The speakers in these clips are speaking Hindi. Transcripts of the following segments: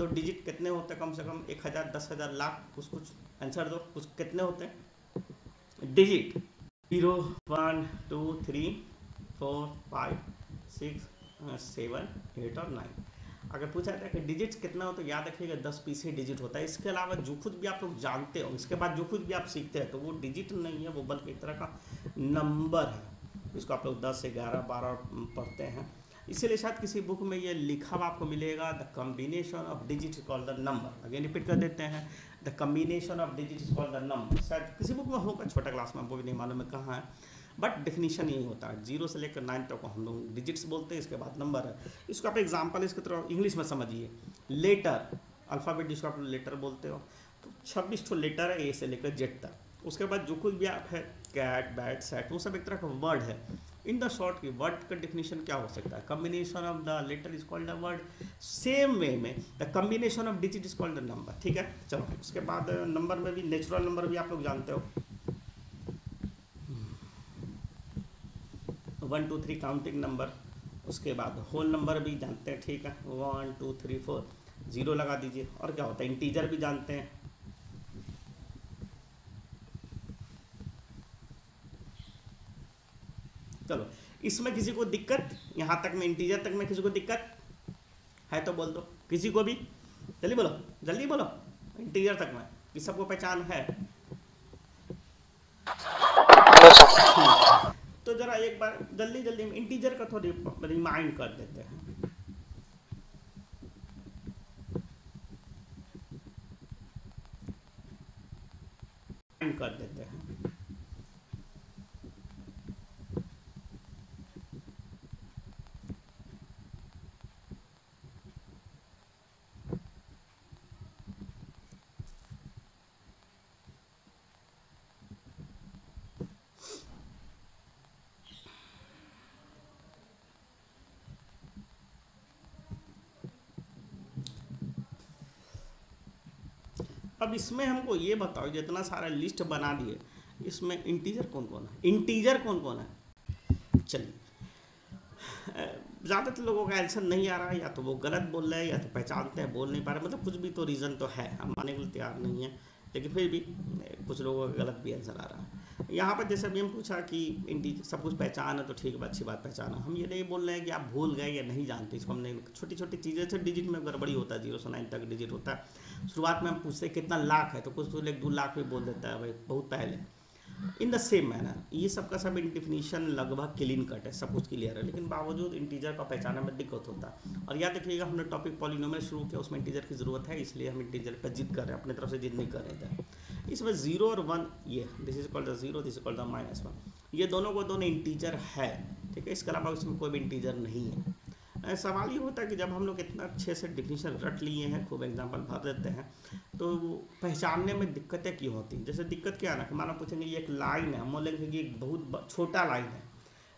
तो डिजिट कितने होते हैं? कम से कम 1000, 10,000, लाख, कुछ आंसर दो, कुछ कितने होते हैं डिजिट? 0, 1, 2, 3, 4, 5, 6, 7, 8 और 9। अगर पूछा जाए कि डिजिट्स कितना हो तो याद रखिएगा 10 पीस ही डिजिट होता है। इसके अलावा जो कुछ भी आप लोग जानते हो, इसके बाद जो कुछ भी आप सीखते हैं तो वो डिजिट नहीं है, वो बल्कि एक तरह का नंबर है। इसको आप लोग 10 से 11, 12 पढ़ते हैं, इसीलिए शायद किसी बुक में ये लिखा हुआ आपको मिलेगा, the combination of digit is called the number. Again repeat कर देते हैं, the combination of digit is called the number. शायद किसी बुक में होगा, छोटा क्लास में, हमको भी नहीं मालूम है कहाँ है, बट डेफिनेशन यही होता है। 0 से लेकर 9 तक हम लोग डिजिट्स बोलते हैं, इसके बाद नंबर है। इसको आप एग्जाम्पल इसके तरह इंग्लिश में समझिए। लेटर, अल्फ़ाबेट जिसको आप लेटर बोलते हो, तो 26 ठो लेटर है, ए से लेकर जेड तक। उसके बाद जो कुछ भी आप है, कैट, बैट, सेट, वो सब एक तरह का वर्ड है। इन द शॉर्ट की वर्ड का डेफिनेशन क्या हो सकता है? Combination of the letter is called the word. Same way में the combination of digit is called the number. ठीक है, चलो उसके बाद नंबर में भी नेचुरल नंबर भी आप लोग जानते हो, 1, 2, 3 काउंटिंग नंबर। उसके बाद होल नंबर भी जानते हैं, ठीक है, 1, 2, 3, 4, 0 लगा दीजिए। और क्या होता है? इंटीजर भी जानते हैं। चलो, इसमें किसी को दिक्कत, यहाँ तक में इंटीजर तक में किसी को दिक्कत है तो बोल दो, किसी को भी, जल्दी बोलो, जल्दी बोलो। इंटीजर तक में कि सबको पहचान है? तो जरा एक बार जल्दी जल्दी इंटीजर का थोड़ी रिमाइंड कर देते हैं। कर देते हैं। अब इसमें हमको ये बताओ, जितना सारा लिस्ट बना दिए, इसमें इंटीजर कौन कौन है? इंटीजर कौन कौन है? चलिए, ज़्यादातर लोगों का आंसर नहीं आ रहा है, या तो वो गलत बोल रहे हैं या तो पहचानते हैं, बोल नहीं पा रहे, मतलब कुछ भी तो रीज़न तो है, हम मानने के लिए तैयार नहीं है, लेकिन फिर भी कुछ लोगों का गलत भी आंसर आ रहा है। यहाँ पर जैसे अभी हम पूछा कि इंटीजर सब कुछ पहचान है, तो ठीक है, अच्छी बात पहचाना। हम ये नहीं बोल रहे हैं कि आप भूल गए या नहीं जानते, इसको हमने छोटी छोटी चीज़ें से डिजिट में गड़बड़ी होता है, 0 से 9 तक डिजिट होता है। शुरुआत में हम पूछते हैं कितना लाख है, तो कुछ तो 2 लाख भी बोल देता है भाई, बहुत पहले। इन द सेम मैनर ये सब का सब डेफिनेशन लगभग क्लीन कट है, सब कुछ क्लियर है, लेकिन बावजूद इंटीजर का पहचानने में दिक्कत होता है। और याद रखिएगा, हमने टॉपिक पॉलिनोमियल शुरू किया, उसमें इंटीजर की ज़रूरत है, इसलिए हम इंटीजर पर जिद कर रहे हैं, अपनी तरफ से जिद नहीं कर रहे थे। इसमें 0 और 1, ये this is called the 0, this is called the -1, ये दोनों को दोनों इंटीजर है, ठीक है। इसके अलावा इसमें कोई भी इंटीजर नहीं है। सवाल ये होता है कि जब हम लोग इतना अच्छे से डिफिनीशन रट लिए हैं, खूब एग्जाम्पल भर देते हैं, तो पहचानने में दिक्कतें क्यों होती हैं? जैसे दिक्कत क्या है ना, कि मानो पूछेंगे ये एक लाइन है, हम बोलेंगे कि एक बहुत छोटा लाइन है,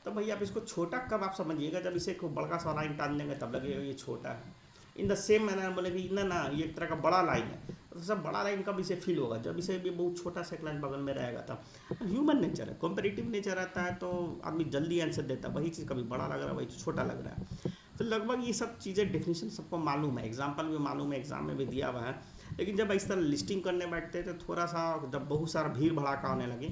तो भैया आप इसको छोटा कब आप समझिएगा? जब इसे खूब बड़का सा लाइन टान देंगे तब लगेगा ये छोटा है। इन द सेम मैनर बोलेंगे ना ये एक तरह का बड़ा लाइन है, तो सब बड़ा लाइन कब इसे फील होगा? जब इसे भी बहुत छोटा सा एक लाइन बगल में रहेगा तब। ह्यूमन नेचर है, कॉम्पेटिटिव नेचर रहता है, तो आदमी जल्दी आंसर देता है, वही चीज़ कभी बड़ा लग रहा है, वही छोटा लग रहा है। तो लगभग ये सब चीज़ें डेफिनेशन सबको मालूम है, एग्जाम्पल भी मालूम है, एग्जाम में भी दिया हुआ है, लेकिन जब इस तरह लिस्टिंग करने बैठते हैं तो थोड़ा सा, जब बहुत सारा भीड़ भड़ाका होने लगे,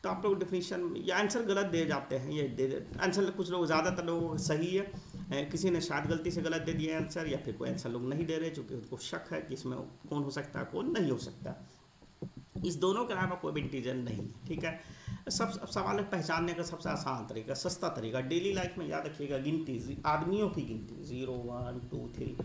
तो आप लोग डेफिनेशन या आंसर गलत दे जाते हैं। ये दे आंसर कुछ लोग, ज़्यादातर लोगों को सही है, किसी ने शायद गलती से गलत दे दिया आंसर, या फिर कोई आंसर लोग नहीं दे रहे चूँकि उनको शक है कि इसमें कौन हो सकता है, कौन नहीं हो सकता। इस दोनों के अलावा कोई भी इंटीजर नहीं, ठीक है। सब सवाल पहचानने का सबसे आसान तरीका, सस्ता तरीका, डेली लाइफ में याद रखिएगा, गिनती, आदमियों की गिनती, 0, 1, 2, 3,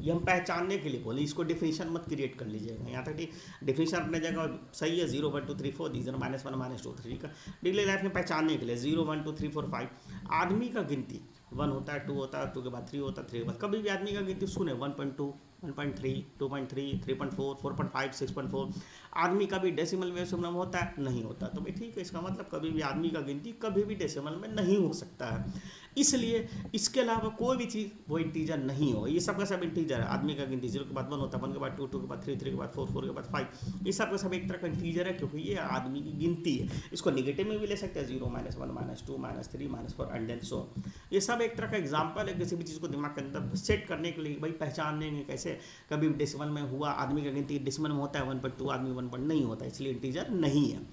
ये हम पहचानने के लिए बोले, इसको डिफिनीशन मत क्रिएट कर लीजिएगा। यहाँ तक कि डिफिनीशन अपने जगह सही है, 0, 1, 2, 3, 4, दीज -1, -2, 3 का डेली लाइफ में पहचानने के लिए 0, 1, 2, 3, 4, 5। आदमी का गिनती 1 होता है, 2 होता है, 2 के बाद 3 होता है, 3 के बाद कभी भी आदमी का गिनती सुने 1.2, 1.3, 2.3, 3.4, 4.5, 6.4। आदमी का भी डेसिमल में सुनम होता है, नहीं होता, तो भाई ठीक है, इसका मतलब कभी भी आदमी का गिनती कभी भी डेसिमल में नहीं हो सकता है। इसलिए इसके अलावा कोई भी चीज़ वो इंटीजर नहीं हो, ये सब का सब इंटीजर है। आदमी का गिनती 0 के बाद 1 होता है, 1 के बाद 2, 2 के बाद 3, 3 के बाद 4, 4 के बाद 5, ये सब का सब एक तरह का इंटीजर है क्योंकि ये आदमी की गिनती है। इसको निगेटिव में भी ले सकते हैं, 0, -1, -2, -3, -4 एंड देन सो। ये सब एक तरह का एग्जाम्पल है किसी भी चीज़ को दिमाग के अंदर सेट करने के लिए, भाई पहचानेंगे कैसे। कभी डेसिमल में हुआ, आदमी का गिनती डेसिमल में होता है 1.2, आदमी 1 नहीं होता, इसलिए इंटीजर नहीं है।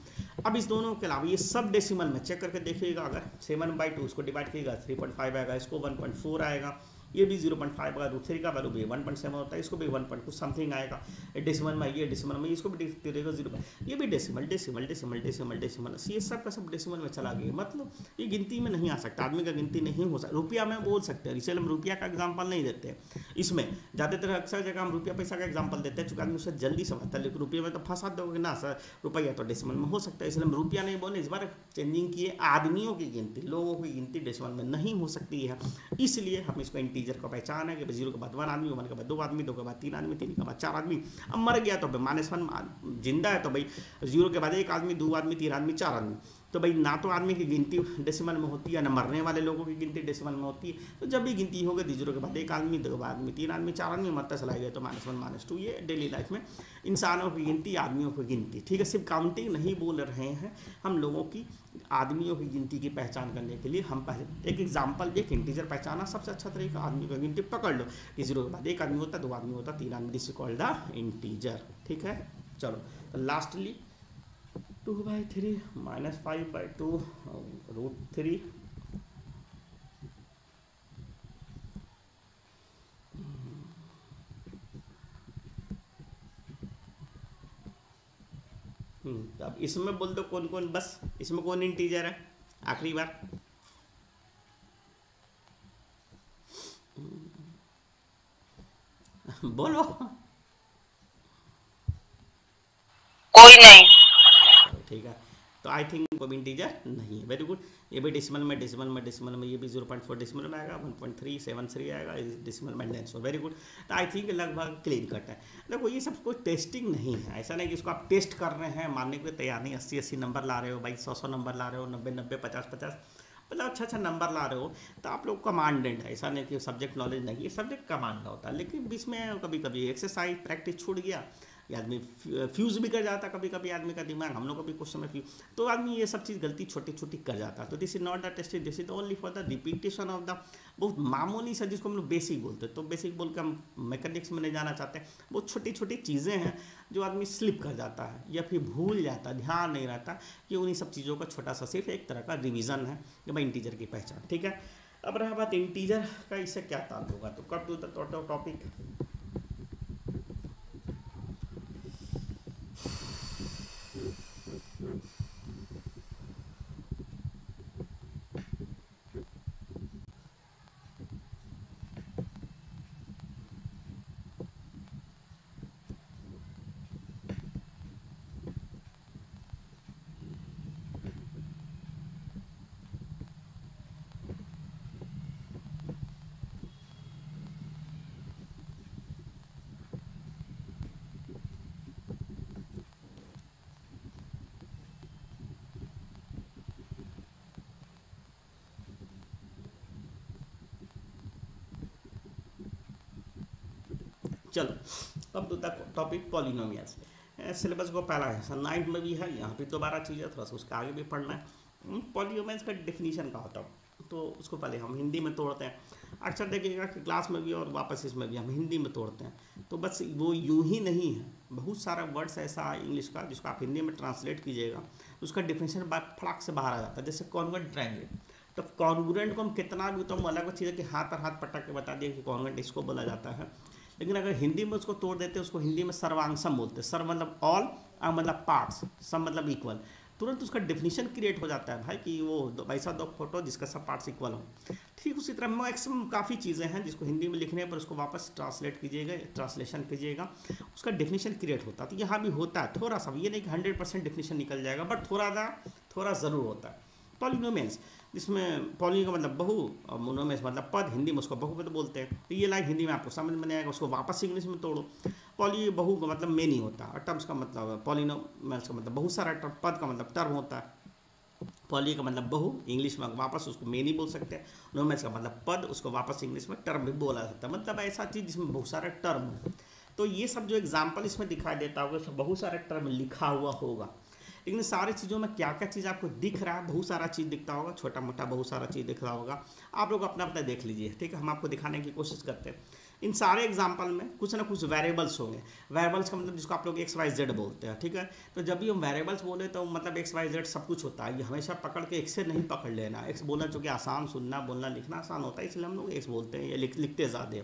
अब इस दोनों के अलावा ये सब डेसिमल में चेक करके देखिएगा, अगर 7/2 इसको डिवाइड करिएगा 3.5 आएगा, इसको 1.4 आएगा, ये भी 0.5 आएगा, √3 का वैल्यू भी 1.7 होता है, इसको भी 1 कुछ समथिंग आएगा। डेसिमल में ये डेसिमल में इसको भी देगा 0, ये भी decimal decimal decimal decimal decimal, ये सब का सब डेसिमल में चला गया। मतलब ये गिनती में नहीं आ सकता, आदमी का गिनती नहीं हो सकता। रुपया में बोल सकते हैं, इसलिए हम रुपया का एग्जाम्पल नहीं देते इसमें। ज़्यादातर अक्सर जगह हम रुपया पैसा का एग्जाम्पल देते हैं, चूँकि आदमी उससे जल्दी समझता है, लेकिन रुपये में तो फंसा दोगे ना सर, रुपया तो डेसिमल में हो सकता है, इसलिए हम रुपया नहीं बोले। इस बार चेंजिंग किए, आदमियों की गिनती, लोगों की गिनती डेसिमल में नहीं हो सकती है, इसलिए हम इसको इंटीजर का पहचान है कि 0 के बाद 1 आदमी, 1 के बाद 2 आदमी, 2 के बाद 3 आदमी, 3 के बाद 4 आदमी। अब मर गया तो -1, जिंदा है तो भाई 0 के बाद 1 आदमी, 2 आदमी, 3 आदमी, 4 आदमी। तो भाई ना तो आदमी की गिनती डेसिमल में होती है, ना मरने वाले लोगों की गिनती डेसिमल में होती है। तो जब भी गिनती होगी 0 के बाद 1 आदमी, 2 के बाद आदमी, 3 आदमी, 4 आदमी, मरता चला गया तो -1 -2। ये डेली लाइफ में इंसानों की गिनती, आदमियों की गिनती, ठीक है। सिर्फ काउंटिंग नहीं बोल रहे हैं हम, लोगों की आदमियों की गिनती की पहचान करने के लिए हम पहले एक एग्जाम्पल, एक इंटीजर पहचाना सबसे अच्छा तरीका। आदमी की गिनती पकड़ लो कि 0 के बाद 1 आदमी होता, 2 आदमी होता, 3 आदमी, this is called the integer, ठीक है। चलो तो लास्टली 2/3 -5/2 √3 अब इसमें बोल दो कौन कौन, बस इसमें कौन इंटीजर है आखिरी बार। बोलो, कोई नहीं। चलो ठीक है। तो आई थिंक वो भी इंटीजर नहीं है, वेरी गुड। ये भी डेसिमल में डेसिमल में डेसिमल में, ये भी 0.4 डेसिमल में आएगा, 1.373 आएगा डेसिमल में, डेंस, वेरी गुड। तो आई थिंक लगभग क्लीन कट है। देखो ये सब कोई टेस्टिंग नहीं है, ऐसा नहीं कि इसको आप टेस्ट कर रहे हैं, मानने के लिए तैयार नहीं। 80-80 नंबर ला रहे हो भाई, 100-100 नंबर ला रहे हो, 90-90, 50-50, मतलब अच्छा नंबर ला रहे हो, तो आप लोग कमांडेंट है। ऐसा नहीं कि सब्जेक्ट नॉलेज नहीं है, सब्जेक्ट कमांड का होता है, लेकिन इसमें कभी कभी एक्सरसाइज प्रैक्टिस छूट गया, ये आदमी फ्यूज़ भी कर जाता, कभी कभी आदमी का दिमाग, हम लोग का भी कुछ समय फ्यूज, तो आदमी ये सब चीज़ गलती छोटी छोटी कर जाता है। तो this is not the test, this is only for the repetition of the बहुत मामूली सा, जिसको हम लोग बेसिक बोलते हैं। तो बेसिक बोल के हम मैकेनिक्स में नहीं जाना चाहते, बहुत छोटी छोटी चीज़ें हैं जो आदमी स्लिप कर जाता है या फिर भूल जाता है, ध्यान नहीं रहता, कि उन्हीं सब चीज़ों का छोटा सा सिर्फ एक तरह का रिविज़न है कि भाई इंटीजर की पहचान, ठीक है। अब रहा बात इंटीजर का, इससे क्या ताल्लुक होगा, तो कब टू द टॉपिक। चलो अब तो तक टॉपिक पॉलिनोमियल्स, सिलेबस को पहला है 9th में भी है, यहाँ पे दोबारा चीज़ है, थोड़ा सा उसका आगे भी पढ़ना है। पॉलिनोमियल्स का डिफिनीशन का होता है, तो उसको पहले हम हिंदी में तोड़ते हैं। अक्सर देखिएगा कि क्लास में भी और वापस इसमें भी हम हिंदी में तोड़ते हैं। तो बस वो यूं ही नहीं है, बहुत सारा वर्ड्स ऐसा है इंग्लिश का जिसको आप हिंदी में ट्रांसलेट कीजिएगा, उसका डिफिनीशन फटाक से बाहर आ जाता है। जैसे कॉन्ग्रुएंट ट्रायंगल, तो कॉन्ग्रुएंट को हम कितना भी, तो हम अलग चीज़ है कि हाथ पर हाथ पटक के बता दिए कि कॉन्ग्रुएंट इसको बोला जाता है। लेकिन अगर हिंदी में उसको तोड़ देते हैं, उसको हिंदी में सर्वांगसम बोलते हैं। सर्व मतलब ऑल, मतलब पार्ट्स, सम मतलब इक्वल। तुरंत उसका डेफिनेशन क्रिएट हो जाता है भाई कि वो वैसा दो फोटो जिसका सब पार्ट्स इक्वल हो। ठीक उसी तरह मैक्सिमम काफ़ी चीज़ें हैं जिसको हिंदी में लिखने पर उसको वापस ट्रांसलेट कीजिएगा, ट्रांसलेशन कीजिएगा, उसका डेफिनेशन क्रिएट होता है। तो यहाँ भी होता है थोड़ा सा, ये नहीं कि 100% डेफिनेशन निकल जाएगा, बट थोड़ा ज़रूर होता है। पॉलिनोमियल्स, जिसमें पॉली का मतलब बहु और मोनोमेस मतलब पद, हिंदी में उसको बहुपद बोलते हैं। तो ये लाइन हिंदी में आपको समझ में नहीं आएगा, उसको वापस इंग्लिश में तोड़ो। पॉली बहु का मतलब मेनी होता है, और टर्म्स का मतलब पॉलिनोमियल्स का मतलब बहुत सारा टर्म, पद का मतलब टर्म होता है। पॉली का मतलब बहु, इंग्लिश में वापस उसको मेनी बोल सकते हैं। नोमेस का मतलब पद, उसको वापस इंग्लिश में टर्म भी बोला जाता है, मतलब ऐसा चीज़ जिसमें बहुत सारे टर्म हो। तो ये सब जो एग्जाम्पल इसमें दिखाई देता होगा उसमें बहुत सारे टर्म लिखा हुआ होगा, लेकिन सारी चीज़ों में क्या क्या चीज़ आपको दिख रहा है, बहुत सारा चीज़ दिखता होगा, छोटा मोटा बहुत सारा चीज़ दिख रहा होगा। आप लोग अपना अपना देख लीजिए, ठीक है। हम आपको दिखाने की कोशिश करते हैं। इन सारे एग्जाम्पल में कुछ ना कुछ वेरिएबल्स होंगे। वेरिएबल्स का मतलब जिसको आप लोग एक्स वाई जेड बोलते हैं, ठीक है। तो जब भी हम वेरिएबल्स बोले तो मतलब एक्स वाई जेड सब कुछ होता है, ये हमेशा पकड़ के एक्स से नहीं पकड़ लेना। एक्स बोलना चूँकि आसान, सुनना बोलना लिखना आसान होता है, इसलिए हम लोग एक्स बोलते हैं या लिखते ज़्यादा।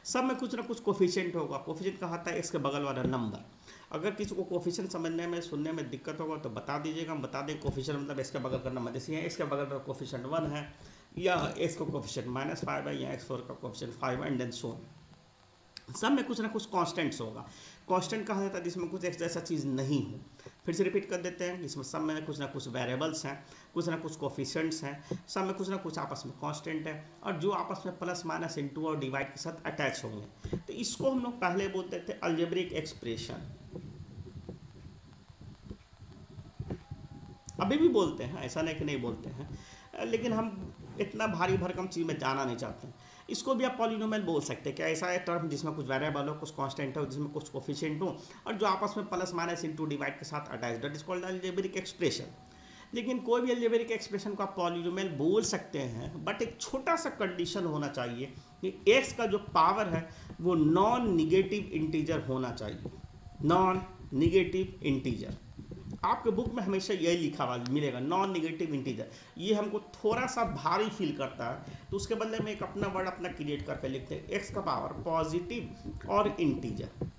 सब में कुछ ना कुछ कोफिशिएंट होगा। कोफिशिएंट कहा था एक्स के बगल वाला नंबर। अगर किसी को कोफिशिएंट समझने में सुनने में दिक्कत होगा तो बता दीजिएगा, हम बता दें। कोफिशिएंट मतलब एक्स के बगल का नंबर, जैसे एक्स के बगल में कोफिशिएंट 1 है, या एक्स का कोफिशिएंट -5 है, या x4 का कोफिशिएंट 5 है, एंड देन सो ऑन। सब में कुछ ना कुछ कांस्टेंट्स होगा। कांस्टेंट कहा जाता है जिसमें कुछ एक जैसा चीज़ नहीं हो। फिर से रिपीट कर देते हैं, इसमें सब में कुछ ना कुछ वेरिएबल्स हैं, कुछ ना कुछ कोफिशिएंट्स हैं, सब में कुछ ना कुछ आपस में कांस्टेंट है, और जो आपस में प्लस माइनस इंटू और डिवाइड के साथ अटैच होंगे। तो इसको हम लोग पहले बोलते थे अलजेब्रिक एक्सप्रेशन, अभी भी बोलते हैं, ऐसा नहीं कि नहीं बोलते हैं, लेकिन हम इतना भारी भरकम चीज़ में जाना नहीं चाहते हैं। इसको भी आप पॉलिनोमियल बोल सकते हैं। क्या ऐसा है टर्म जिसमें कुछ वेरिएबल हो, कुछ कांस्टेंट हो, जिसमें कुछ कोफिशिएंट हो, और जो आपस में प्लस माइनस इंटू डिवाइड के साथ attach, that is called algebraic expression. लेकिन कोई भी अलजेब्रिक एक्सप्रेशन को आप पॉलिनोमियल बोल सकते हैं, बट एक छोटा सा कंडीशन होना चाहिए कि एक्स का जो पावर है वो नॉन निगेटिव इंटीजर होना चाहिए। नॉन निगेटिव इंटीजर आपके बुक में हमेशा यही लिखा हुआ मिलेगा, नॉन निगेटिव इंटीजर। ये हमको थोड़ा सा भारी फील करता है, तो उसके बदले में एक अपना वर्ड अपना क्रिएट करके लिखते हैं, एक्स का पावर पॉजिटिव और इंटीजर।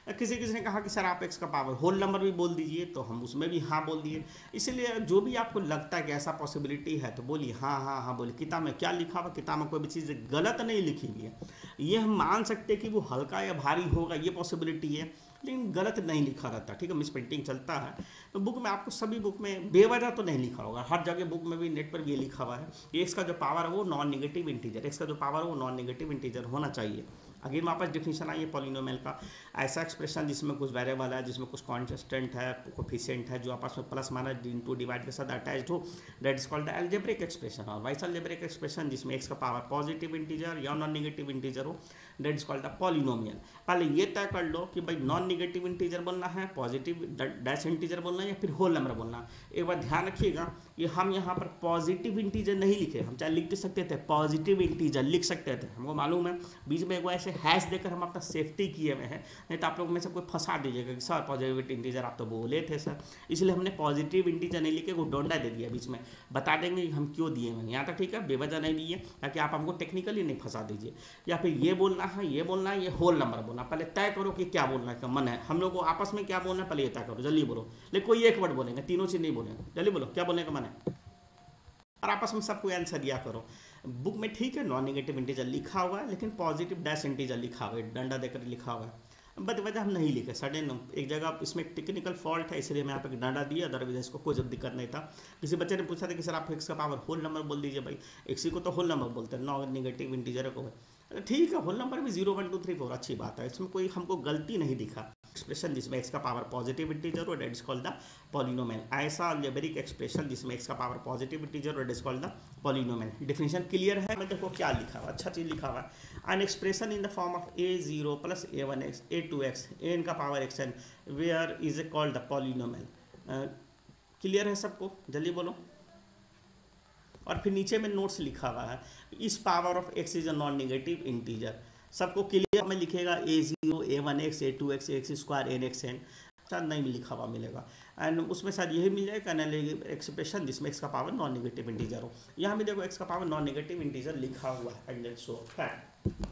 किसी ने कहा कि सर आप एक्स का पावर होल नंबर भी बोल दीजिए, तो हम उसमें भी हाँ बोल दिए। इसलिए जो भी आपको लगता है कि ऐसा पॉसिबिलिटी है तो बोलिए हाँ हाँ हाँ बोलिए। किताब में क्या लिखा हुआ, किताब में कोई भी चीज़ गलत नहीं लिखी हुई है। ये हम मान सकते हैं कि वो हल्का या भारी होगा, ये पॉसिबिलिटी है, लेकिन गलत नहीं लिखा रहता, ठीक है। मिस प्रिंटिंग चलता है, तो बुक में आपको सभी बुक में बेवजह तो नहीं लिखा होगा, हर जगह बुक में भी नेट पर भी ये लिखा हुआ है कि एक्स का जो पावर है वो नॉन नेगेटिव इंटीजर, एक्स का जो पावर है वो नॉन नेगेटिव इंटीजर होना चाहिए। अगेन वापस डेफिनेशन आई है पॉलिनोमियल का, ऐसा एक्सप्रेशन जिसमें कुछ वेरिएबल है, जिसमें कुछ कांस्टेंट है, कोफिशिएंट है, जो आपस में प्लस माइनस इंटू डिवाइड के साथ अटैच्ड हो, that is called the algebraic expression. और वाइस अलजेब्रिक एक्सप्रेशन जिसमें एक्स का पावर पॉजिटिव इंटीजर या नॉन नेगेटिव इंटीजर हो, that is called the polynomial. पहले ये तय कर लो कि भाई नॉन नेगेटिव इंटीजर बोलना है, पॉजिटिव डैश इंटीजर बोलना है, या फिर होल नंबर बोलना है। एक बार ध्यान रखिएगा कि हम यहाँ पर पॉजिटिव इंटीजर नहीं लिखे, हम चाहे लिख सकते थे पॉजिटिव इंटीजर लिख सकते थे, हमको मालूम है। बीच में एक ऐसे हैश देकर हम अपना सेफ्टी किए हुए हैं, नहीं तो आप लोग में से कोई फंसा दीजिएगा कि सर पॉजिटिव इंटीजर आप तो बोले थे सर, इसलिए हमने पॉजिटिव इंटीजर नहीं लिखे, वो डोंडा दे दिया बीच में। बता देंगे कि हम क्यों दिए हैं, यहाँ तक ठीक है, बेवजह नहीं दिए ताकि आप हमको टेक्निकली नहीं फंसा दीजिए। या फिर ये बोलना है, ये बोलना है, ये होल नंबर बोलना, पहले तय करो कि क्या बोलना है, मन है हम लोग को आपस में क्या बोलना है, पहले ये तय करो, जल्दी बोलो। लेकिन कोई एक वर्ड बोलेंगे, तीनों चीज नहीं बोलेंगे, जल्दी बोलो क्या बोलने का मन है, और आपस में सबको आंसर दिया करो। बुक में ठीक है नॉन नेगेटिव इंटीजर लिखा हुआ है, लेकिन पॉजिटिव डैश इंटीजर लिखा हुआ है, डंडा देकर लिखा हुआ है, बट वजह हम नहीं लिखे। सडन एक जगह इसमें टेक्निकल फॉल्ट है, इसलिए मैं यहाँ पे डंडा दिया, अदरवाइज इसको कोई जब दिक्कत नहीं था। किसी बच्चे ने पूछा था कि सर आप एक्स का पावर होल नंबर बोल दीजिए, भाई एक्स को तो होल नंबर बोलते हैं, नॉन नेगेटिव इंटीजर को। ठीक है, होल नंबर भी 0 1 2 3 4 अच्छी बात है, इसमें कोई हमको गलती नहीं दिखा। एक्सप्रेशन जिसमें एक्स का पावर पॉजिटिव इंटीजर और that is called the polynomial. ऐसा अलजेब्रिक एक्सप्रेशन जिसमें एक्स का पावर पॉजिटिव इंटीजर और that is called the polynomial. Definition clear है। मैं देखो क्या लिखा हुआ, अच्छा चीज लिखा हुआ है। An expression in the form of a0 + a1x a2x n का power xn where is a called the polynomial. Clear है सबको, जल्दी बोलो। और फिर नीचे में नोट्स लिखा हुआ है, इस power of x is a non negative integer. सबको क्लियर में लिखेगा a0 a1x a2x x² nxn, शायद नहीं लिखा हुआ मिलेगा, एंड उसमें शायद यही मिल जाएगा एनालिटिक एक्सप्रेशन जिसमें x का पावर नॉन नेगेटिव इंटीजर हो। यहाँ भी देखो x का पावर नॉन नेगेटिव इंटीजर लिखा हुआ है, and that's so fact.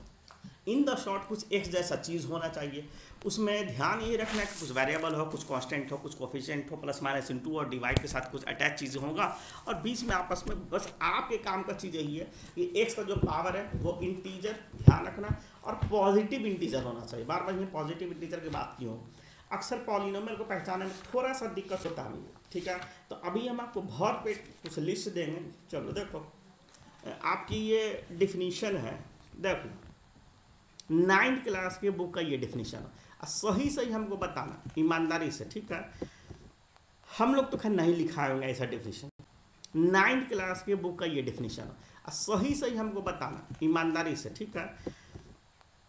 In the short कुछ x जैसा चीज़ होना चाहिए, उसमें ध्यान ये रखना है कि कुछ वेरिएबल हो, कुछ कांस्टेंट हो, कुछ कोफिशिएंट हो, प्लस माइनस इंटू और डिवाइड के साथ कुछ अटैच चीज़ें होगा, और बीच में आपस में बस आपके काम का चीज़ यही है कि x का जो पावर है वो इंटीजर, ध्यान रखना, और पॉजिटिव इंटीजर होना चाहिए। बार बार ये पॉजिटिव इंटीजर की बात क्यों, अक्सर पॉलिनोमियल को पहचानने में थोड़ा सा दिक्कत होता है, ठीक है। तो अभी हम आपको भर पे कुछ लिस्ट देंगे। चलो देखो, आपकी ये डिफिनीशन है, देखो 9th क्लास के बुक का ये डिफिनीशन है, सही सही हमको बताना ईमानदारी से, ठीक है। हम लोग तो खैर नहीं लिखा होंगे ऐसा डिफिनीशन, 9th क्लास के बुक का ये डेफिनेशन है। सही सही हमको बताना ईमानदारी से, ठीक है।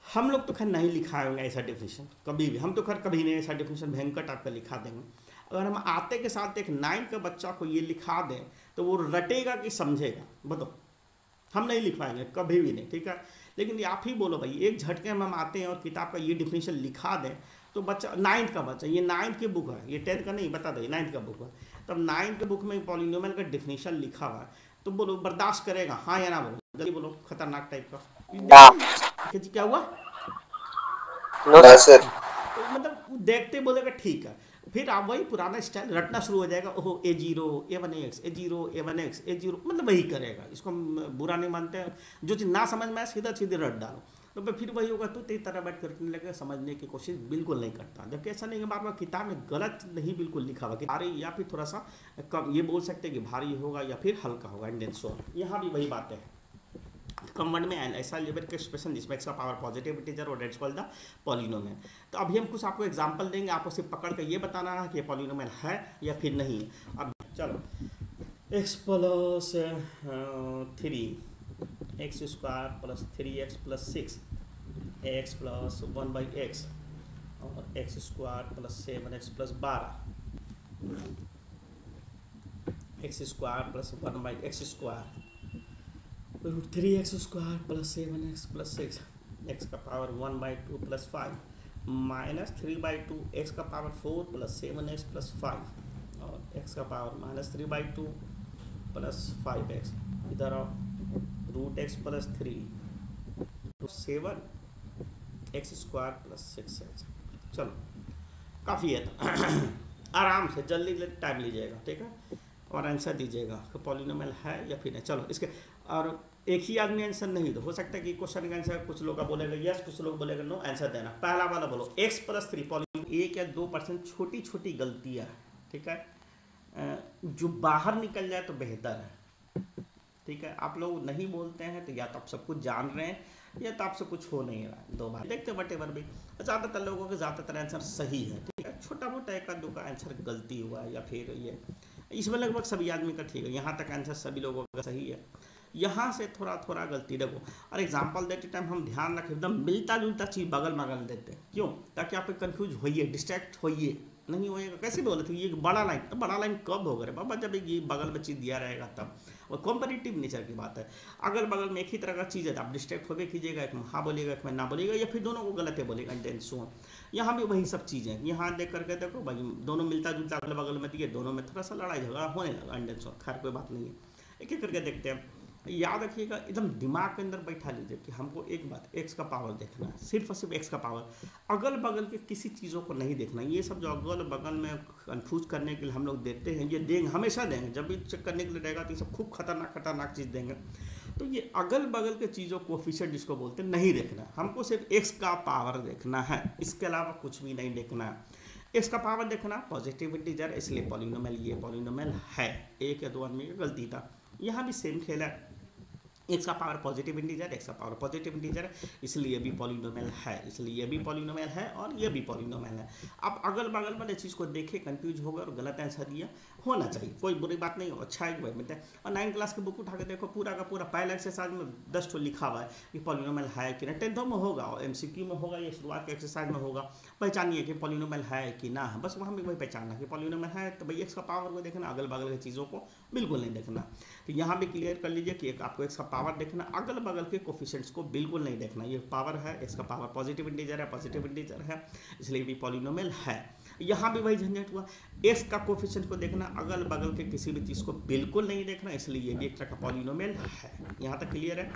हम लोग तो खैर नहीं लिखा होंगे ऐसा डेफिनेशन कभी भी, हम तो खैर कभी नहीं ऐसा डेफिनेशन भयंकर टाइप का लिखा देंगे। अगर हम आते के साथ एक 9 का बच्चा को ये लिखा दें तो वो रटेगा कि समझेगा, बताओ। हम नहीं लिखवाएंगे कभी भी नहीं, ठीक है। लेकिन आप ही बोलो भाई, एक झटके में हम आते हैं और किताब का ये डेफिनेशन लिखा दें तो बच्चा 9th का बच्चा, ये 9th की बुक है, ये 10th का नहीं, बता दे 9th का बुक है। तब 9th के बुक में पॉलिनोमियल का डेफिनेशन लिखा हुआ है तो बोलो बर्दाश्त करेगा, हाँ या ना बोलो, जल्दी बोलो। खतरनाक टाइप का क्या हुआ? सर तो मतलब देखते बोलेगा ठीक है, फिर आप वही पुराना स्टाइल रटना शुरू हो जाएगा। ओहो A0 A1x A0 A1x A0, मतलब वही करेगा। इसको हम बुरा नहीं मानते हैं, जो चीज़ ना समझ में आए सीधा सीधे रट डालो तो फिर वही होगा। तो तेरी तरह बैठ कर रटने लगेगा, समझने की कोशिश बिल्कुल नहीं करता। जबकि ऐसा नहीं है, बार बार किताब में गलत नहीं बिल्कुल लिखा हुआ कि भारी या फिर थोड़ा सा कम, ये बोल सकते हैं कि भारी होगा या फिर हल्का होगा, एंड सो यहाँ भी वही बातें हैं। कॉमन में ऐसा न्यूमेरिक एक्सप्रेशन जिसमें एक्स का पावर पॉजिटिव इंटीजर और डेट्स कॉल्ड द पॉलिनोमियल। तो अभी हम कुछ आपको एग्जांपल देंगे, आपको सिर्फ पकड़ कर ये बताना है कि ये पॉलिनोमियल है या फिर नहीं है। अब चलो, x plus 3 x square plus 3x प्लस 6 एक्स प्लस 1/x और x square plus 7x plus 12 x square plus 1/x square root 3x square plus 7x plus 6 x का पावर 1/2 प्लस 5 माइनस 3/2 एक्स का पावर 4 प्लस 7x प्लस 5 और एक्स का पावर माइनस 3/2 प्लस 5x। इधर आओ, root x plus 3 7 x square plus 6x। चलो काफ़ी है, तो आराम से जल्दी जल्दी टाइम लीजिएगा, ठीक है, और आंसर दीजिएगा कि पॉलिनोमियल है या फिर नहीं। चलो इसके, और एक ही आदमी आंसर नहीं दो, हो सकता है कि क्वेश्चन का आंसर कुछ लोग का बोलेगा यस, कुछ लोग बोलेगा नो, आंसर देना। पहला वाला बोलो x प्लस 3 पॉलिनोमियल, 1 या 2% छोटी छोटी गलतियाँ, ठीक है, जो बाहर निकल जाए तो बेहतर है, ठीक है। आप लोग नहीं बोलते हैं तो या तो आप सब कुछ जान रहे हैं या तो आपसे कुछ हो नहीं रहा है, दो बार देखते वट एवर भी। ज़्यादातर लोगों के ज़्यादातर आंसर सही है, ठीक है। छोटा मोटा एक आध दो का आंसर गलती हुआ है या फिर ये, इसमें लगभग सभी आदमी का ठीक है, यहाँ तक आंसर सभी लोगों का सही है। यहाँ से थोड़ा थोड़ा गलती देखो, और एग्जाम्पल देते टाइम हम ध्यान रखें एकदम मिलता जुलता चीज़ बगल बगल देते हैं, क्यों? ताकि आप कंफ्यूज होइए, डिस्ट्रैक्ट होइए नहीं होएगा। कैसे बोले थे ये बड़ा लाइन, तो बड़ा लाइन कब होगा रे बाबा, जब ये बगल में चीज़ दिया रहेगा तब। और कॉम्परेटिव नेचर की बात है, अगल बगल में एक ही तरह का चीज़ है तो आप डिस्ट्रैक्ट होबे कीजिएगा, एक में हाँ बोलिएगा एक में ना बोलिएगा, या फिर दोनों को गलत है बोलेगा, एंड सो ऑन। यहाँ भी वही सब चीज़ें हैं, यहाँ देख करके देखो भाई दोनों मिलता जुलता अगल बगल में दिए, दोनों में थोड़ा सा लड़ाई झगड़ा होने लगा, एंड सो ऑन। खैर कोई बात नहीं है, एक एक करके देखते हैं। याद रखिएगा, एकदम दिमाग के अंदर बैठा लीजिए कि हमको एक बात एक्स का पावर देखना है, सिर्फ और सिर्फ एक्स का पावर, अगल बगल के किसी चीज़ों को नहीं देखना। ये सब जो अगल बगल में कंफ्यूज करने के लिए हम लोग देते हैं, ये देंगे, हमेशा देंगे, जब भी चेक करने के लिए रहेगा तो ये सब खूब खतरनाक खतरनाक चीज़ देंगे। तो ये अगल बगल के चीज़ों कोफिशिएंट जिसको बोलते हैं नहीं देखना, हमको सिर्फ एक्स का पावर देखना है, इसके अलावा कुछ भी नहीं देखना है। एक्स का पावर देखना पॉजिटिव इंटीजर, इसलिए पॉलिनोमियल, ये पॉलिनोमियल है। एक या दो आदमी का गलती था, यहाँ भी सेम खेल है, एक्स का पावर पॉजिटिव इंटीजर, एक्स का पावर पॉजिटिव इंटीजर, इसलिए ये भी पॉलिनोमियल है, इसलिए ये भी पॉलिनोमियल है और ये भी पॉलिनोमियल है। आप अगल बगल वाले चीज़ को देखें, कंफ्यूज होगा और गलत आंसर दिया, होना चाहिए, कोई बुरी बात नहीं, अच्छा है भाई मिलता है। और 9 क्लास के बुक उठा के देखो, पूरा का पूरा पहले एक्सरसाइज में 10 ठो लिखा हुआ है कि पॉलिनोमियल है कि नहीं। 10th में होगा और MCQ में होगा, या शुरुआत के एक्सरसाइज में होगा, पहचानिए कि पॉलिनोमियल है कि ना है, बस वहाँ भी वही पहचानना कि पॉलिनोमियल है। तो भाई एक्स का पावर को देखना, अगल बगल की चीज़ों को बिल्कुल नहीं देखना। तो यहाँ भी क्लियर कर लीजिए कि आपको एक्स का पावर देखना, अगल बगल के कोफिशिएंट्स को बिल्कुल नहीं देखना। ये पावर है, इसका पावर पॉजिटिव इंटीजर है, पॉजिटिव इंटीजर है, इसलिए भी पॉलिनोमियल है। यहाँ भी वही झंझट हुआ, एक्स का कोफिशिएंट को देखना, अगल बगल के किसी भी चीज़ को बिल्कुल नहीं देखना, इसलिए ये भी एक तरह का पॉलिनोमियल है। यहाँ तक क्लियर है?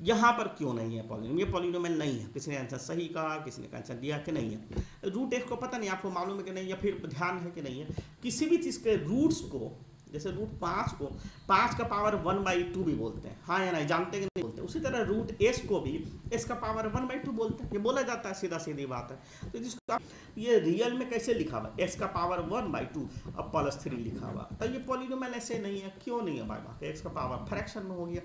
यहाँ पर क्यों नहीं है पॉलिनोमियल, ये पॉलिनोमियल नहीं है। किसी ने आंसर सही कहा, किसी ने आंसर दिया कि नहीं है। रूट एक्स को पता नहीं, आपको मालूम है कि नहीं, या फिर ध्यान है कि नहीं है। किसी भी चीज़ के रूट्स को, जैसे रूट 5 को 5 का पावर 1/2 भी बोलते हैं, हाँ या नहीं, जानते कि नहीं बोलते। उसी तरह रूट एस को भी एस का पावर 1/2 बोलते हैं, ये बोला जाता है, सीधा सीधी बात है। तो जिसका ये रियल में कैसे लिखा हुआ, एस का पावर 1/2 अब +3 लिखा हुआ, तो ये पॉलिनोमियल ऐसे नहीं है। क्यों नहीं है भाई, एक्स का पावर फ्रैक्शन में हो गया,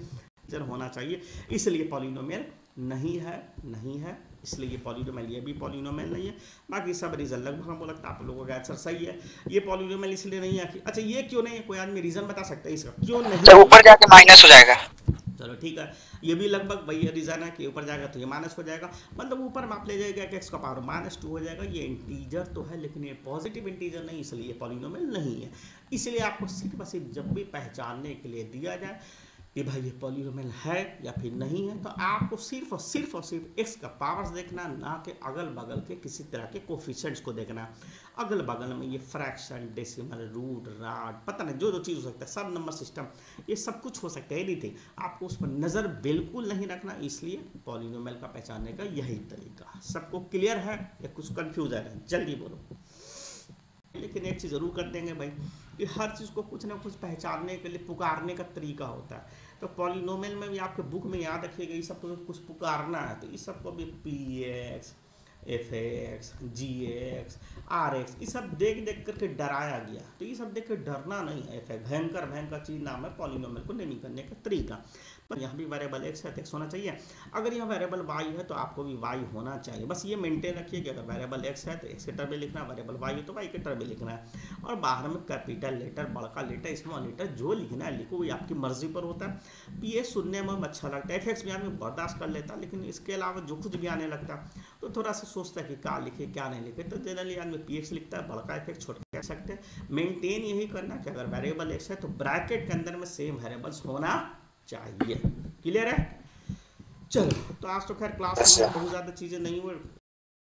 जर होना चाहिए, इसलिए पॉलिनोमियल नहीं है, नहीं है, इसलिए ये पॉलिनोमियल, ये भी पॉलिनोमियल नहीं है। बाकी सब रीज़न लगभग हमको लगता है आप लोगों का आंसर सही है। ये पॉलिनोमियल इसलिए नहीं है कि अच्छा ये क्यों नहीं है, कोई आदमी रीज़न बता सकता है इसका क्यों नहीं? तो ऊपर जाके माइनस हो जाएगा। चलो ठीक है, ये भी लगभग वही रीज़न है कि ऊपर जाएगा तो ये माइनस हो जाएगा, मतलब ऊपर में आप ले जाएगा कि एक्स का पावर -2 हो जाएगा। ये इंटीजर तो है लेकिन ये पॉजिटिव इंटीजर नहीं, इसलिए पॉलिनोमियल नहीं है। इसलिए आपको सिर्फ और सिर्फ जब भी पहचानने के लिए दिया जाए कि भाई ये पॉलिनोमियल है या फिर नहीं है, तो आपको सिर्फ और सिर्फ एक्स का पावर्स देखना, ना कि अगल बगल के किसी तरह के कोफिशिएंट्स को देखना। अगल बगल में ये फ्रैक्शन, डेसिमल, रूट, राड, पता नहीं जो जो चीज़ हो सकता है, सब नंबर सिस्टम, ये सब कुछ हो सकता है, एनीथिंग, आपको उस पर नज़र बिल्कुल नहीं रखना। इसलिए पॉलिनोमियल का पहचानने का यही तरीका। सबको क्लियर है या कुछ कन्फ्यूजन है? जल्दी बोलो। लेकिन एक चीज़ ज़रूर कर देंगे भाई कि हर चीज़ को कुछ ना कुछ पहचानने के लिए पुकारने का तरीका होता है। तो पॉलिनोमियल में भी आपके बुक में याद रखिएगा, ये सब को कुछ पुकारना है, तो इस सब को भी px, fx, gx, rx, ये सब देख देख करके डराया गया। तो ये सब देख कर डरना नहीं है, भयंकर भयंकर चीज़ नाम है पॉलिनोमियल को नेमिंग करने का तरीका। पर यहाँ भी वेरिएबल एक्स है तो एक्स होना चाहिए, अगर यहाँ वेरिएबल वाई है तो आपको भी वाई होना चाहिए। बस ये मेंटेन रखिए कि अगर वेरिएबल एक्स है तो एक्स के टर्म में लिखना है, वेरिएबल वाई है तो वाई के टर्म में लिखना है। और बाहर में कैपिटल लेटर, बड़का लेटर, स्मॉल लेटर, जो लिखना है लिखो, ये आपकी मर्जी पर होता है। पी एस सुनने में अच्छा लगता है, एफ एक्स भी आदमी बर्दाश्त कर लेता, लेकिन इसके अलावा जो कुछ भी आने लगता तो थोड़ा सा सोचता है कि क्या लिखे क्या नहीं लिखे। तो जनरली आदमी पी एक्स लिखता है, बड़का एफ एक्स छोटा कह सकते हैं। मेंटेन यही करना कि अगर वेरिएबल एक्स है तो ब्रैकेट के अंदर में सेम वेरिएबल्स होना चाहिए। क्लियर है? चलो, तो आज तो खैर क्लास में बहुत ज़्यादा चीज़ें नहीं हुई,